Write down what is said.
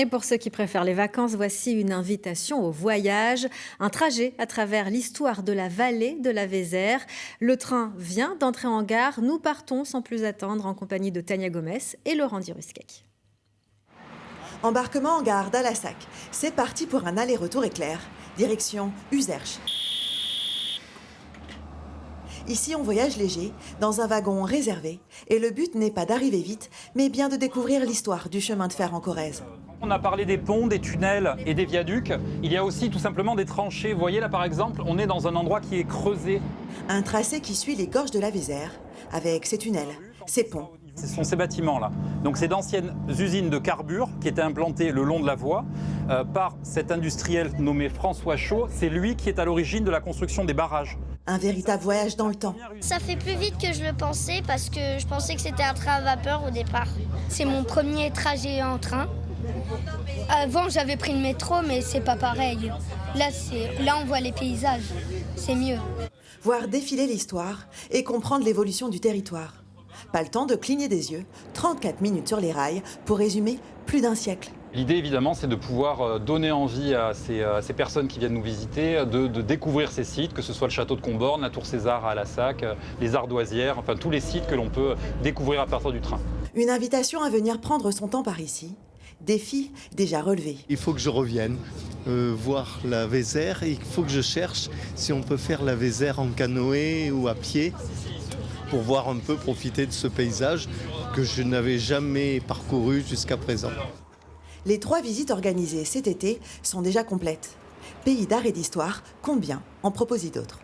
Et pour ceux qui préfèrent les vacances, voici une invitation au voyage, un trajet à travers l'histoire de la vallée de la Vézère. Le train vient d'entrer en gare, nous partons sans plus attendre en compagnie de Tania Gomes et Laurent Diruskek. Embarquement en gare d'Alassac. C'est parti pour un aller-retour éclair. Direction Uzerche. Ici, on voyage léger, dans un wagon réservé. Et le but n'est pas d'arriver vite, mais bien de découvrir l'histoire du chemin de fer en Corrèze. On a parlé des ponts, des tunnels et des viaducs. Il y a aussi tout simplement des tranchées. Vous voyez là par exemple, on est dans un endroit qui est creusé. Un tracé qui suit les gorges de la Vézère, avec ses tunnels, ses ponts. Ce sont ces bâtiments-là. Donc c'est d'anciennes usines de carbure qui étaient implantées le long de la voie par cet industriel nommé François Chaud. C'est lui qui est à l'origine de la construction des barrages. Un véritable voyage dans le temps. Ça fait plus vite que je le pensais parce que je pensais que c'était un train à vapeur au départ. C'est mon premier trajet en train. Avant j'avais pris le métro mais c'est pas pareil. Là on voit les paysages, c'est mieux. Voir défiler l'histoire et comprendre l'évolution du territoire. Pas le temps de cligner des yeux, 34 minutes sur les rails pour résumer plus d'un siècle. L'idée évidemment c'est de pouvoir donner envie à ces personnes qui viennent nous visiter de découvrir ces sites, que ce soit le château de Comborn, la tour César à Alassac, les Ardoisières, enfin tous les sites que l'on peut découvrir à partir du train. Une invitation à venir prendre son temps par ici. Défi déjà relevé. Il faut que je revienne voir la Vézère et il faut que je cherche si on peut faire la Vézère en canoë ou à pied pour voir un peu profiter de ce paysage que je n'avais jamais parcouru jusqu'à présent. Les 3 visites organisées cet été sont déjà complètes. Pays d'art et d'histoire, combien en proposer d'autres?